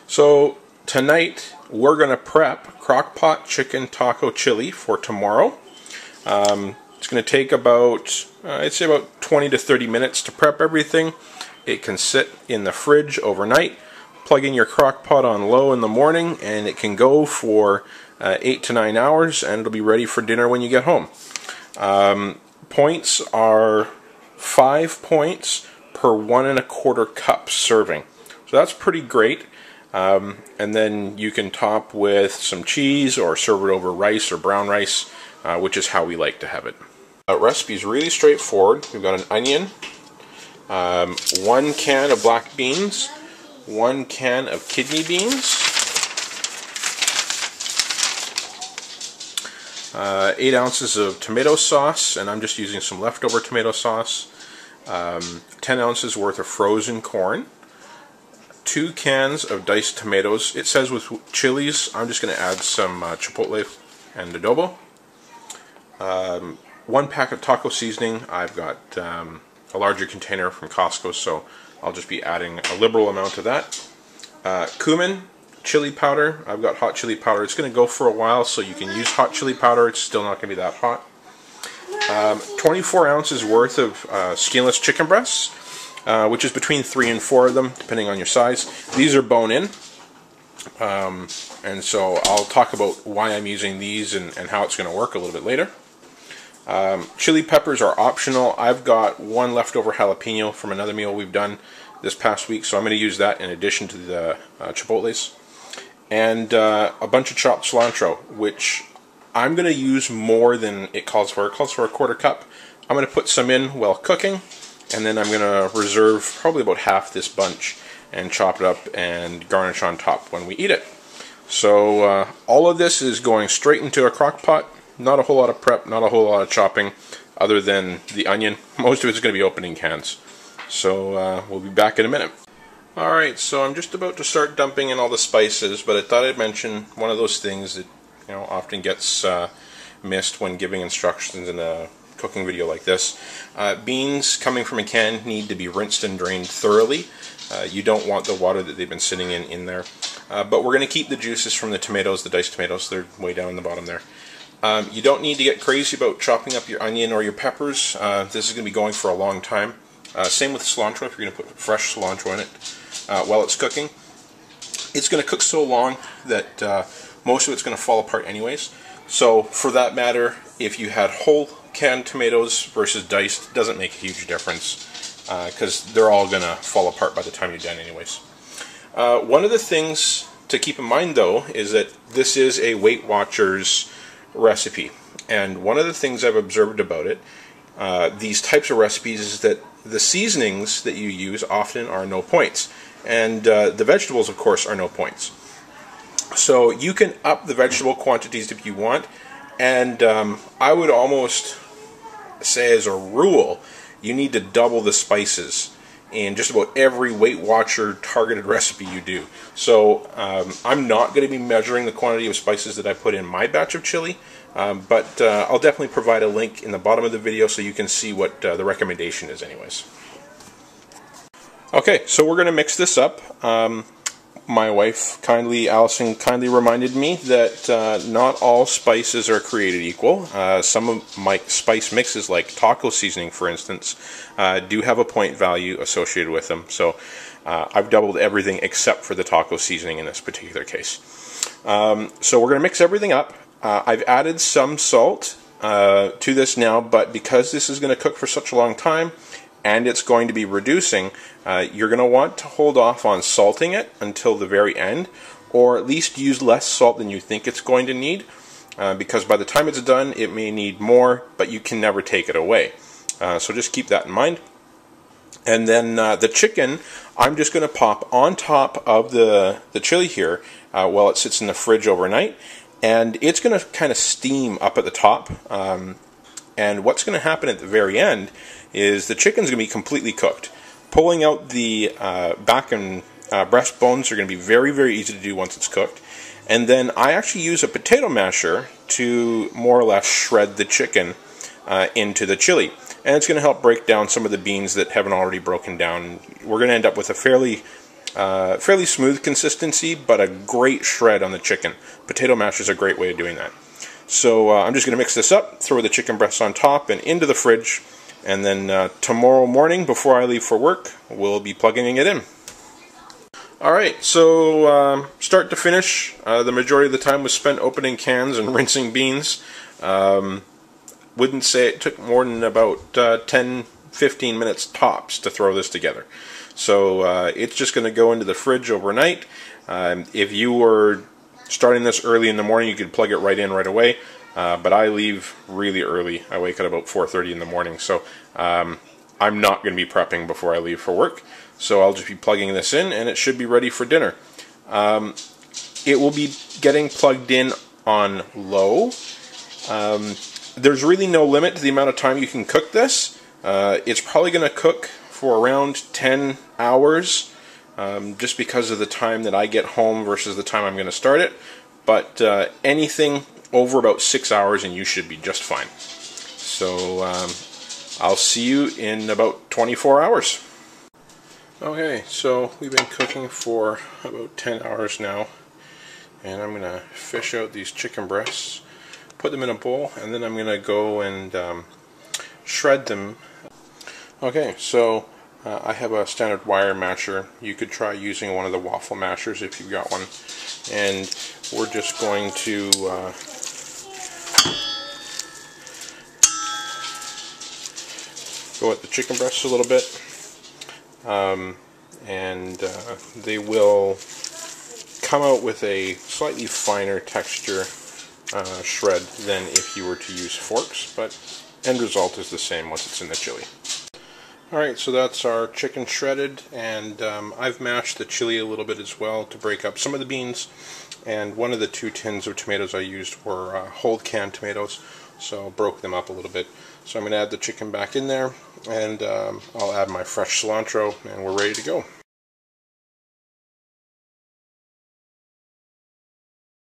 So tonight we're going to prep crock-pot chicken taco chili for tomorrow. It's going to take about, I'd say about 20 to 30 minutes to prep everything. It can sit in the fridge overnight. Plug in your crock-pot on low in the morning and it can go for 8 to 9 hours and it'll be ready for dinner when you get home. Points are 5 points per 1 1/4 cup serving. So that's pretty great. And then you can top with some cheese or serve it over rice or brown rice, which is how we like to have it. Recipe is really straightforward. We've got an onion, 1 can of black beans, 1 can of kidney beans, 8 ounces of tomato sauce, and I'm just using some leftover tomato sauce, 10 ounces worth of frozen corn, 2 cans of diced tomatoes. It says with chilies, I'm just going to add some chipotle and adobo. 1 pack of taco seasoning. I've got a larger container from Costco, so I'll just be adding a liberal amount of that. Cumin, chili powder. I've got hot chili powder. It's going to go for a while, so you can use hot chili powder. It's still not going to be that hot. 24 ounces worth of skinless chicken breasts, which is between 3 and 4 of them, depending on your size. These are bone-in, and so I'll talk about why I'm using these and how it's going to work a little bit later. Chili peppers are optional. I've got 1 leftover jalapeno from another meal we've done this past week, so I'm going to use that in addition to the chipotles. And a bunch of chopped cilantro, which I'm going to use more than it calls for. It calls for a 1/4 cup. I'm going to put some in while cooking, and then I'm going to reserve probably about half this bunch and chop it up and garnish on top when we eat it. So all of this is going straight into a crock pot. Not a whole lot of prep, not a whole lot of chopping, other than the onion. Most of it's going to be opening cans. So we'll be back in a minute. Alright, so I'm just about to start dumping in all the spices, but I thought I'd mention one of those things that often gets missed when giving instructions in a cooking video like this. Beans coming from a can need to be rinsed and drained thoroughly. You don't want the water that they've been sitting in there. But we're going to keep the juices from the tomatoes, the diced tomatoes. They're way down in the bottom there. You don't need to get crazy about chopping up your onion or your peppers. This is going to be going for a long time. Same with cilantro. If you're going to put fresh cilantro in it while it's cooking, it's going to cook so long that most of it's going to fall apart anyways. So for that matter, if you had whole canned tomatoes versus diced, doesn't make a huge difference because they're all going to fall apart by the time you're done anyways. One of the things to keep in mind though is that this is a Weight Watchers recipe, and one of the things I've observed about it, these types of recipes, is that the seasonings that you use often are no points, and the vegetables of course are no points. So you can up the vegetable quantities if you want, and I would almost say as a rule you need to double the spices in just about every Weight Watcher targeted recipe you do. So I'm not going to be measuring the quantity of spices that I put in my batch of chili, but I'll definitely provide a link in the bottom of the video so you can see what the recommendation is anyways. Okay, so we're going to mix this up. My wife, Allison, kindly reminded me that not all spices are created equal. Some of my spice mixes, like taco seasoning for instance, do have a point value associated with them. So I've doubled everything except for the taco seasoning in this particular case. So we're going to mix everything up. I've added some salt to this now, but because this is going to cook for such a long time, and it's going to be reducing, you're going to want to hold off on salting it until the very end, or at least use less salt than you think it's going to need, because by the time it's done it may need more, but you can never take it away. So just keep that in mind. And then the chicken, I'm just going to pop on top of the chili here while it sits in the fridge overnight, and it's going to kind of steam up at the top. And what's going to happen at the very end is the chicken's going to be completely cooked. Pulling out the back and breast bones are going to be very, very easy to do once it's cooked. And then I actually use a potato masher to more or less shred the chicken into the chili. And it's going to help break down some of the beans that haven't already broken down. We're going to end up with a fairly Fairly smooth consistency, but a great shred on the chicken. Potato mash is a great way of doing that. So I'm just going to mix this up, throw the chicken breasts on top and into the fridge, and then tomorrow morning before I leave for work, we'll be plugging it in. Alright, so start to finish, the majority of the time was spent opening cans and rinsing beans. Wouldn't say it took more than about 10-15 minutes tops to throw this together. So it's just going to go into the fridge overnight. If you were starting this early in the morning, you could plug it right in right away. But I leave really early. I wake up about 4:30 in the morning. So I'm not going to be prepping before I leave for work. So I'll just be plugging this in and it should be ready for dinner. It will be getting plugged in on low. There's really no limit to the amount of time you can cook this. It's probably going to cook for around 10 hours, just because of the time that I get home versus the time I'm going to start it. But anything over about 6 hours and you should be just fine. So I'll see you in about 24 hours. Okay, so we've been cooking for about 10 hours now, and I'm going to fish out these chicken breasts, put them in a bowl, and then I'm going to go and shred them. Okay, so I have a standard wire masher. You could try using one of the waffle mashers if you've got one. And we're just going to go at the chicken breasts a little bit. And they will come out with a slightly finer texture shred than if you were to use forks, but end result is the same once it's in the chili. Alright, so that's our chicken shredded, and I've mashed the chili a little bit as well to break up some of the beans, and one of the 2 tins of tomatoes I used were whole canned tomatoes, so broke them up a little bit. So I'm going to add the chicken back in there, and I'll add my fresh cilantro, and we're ready to go.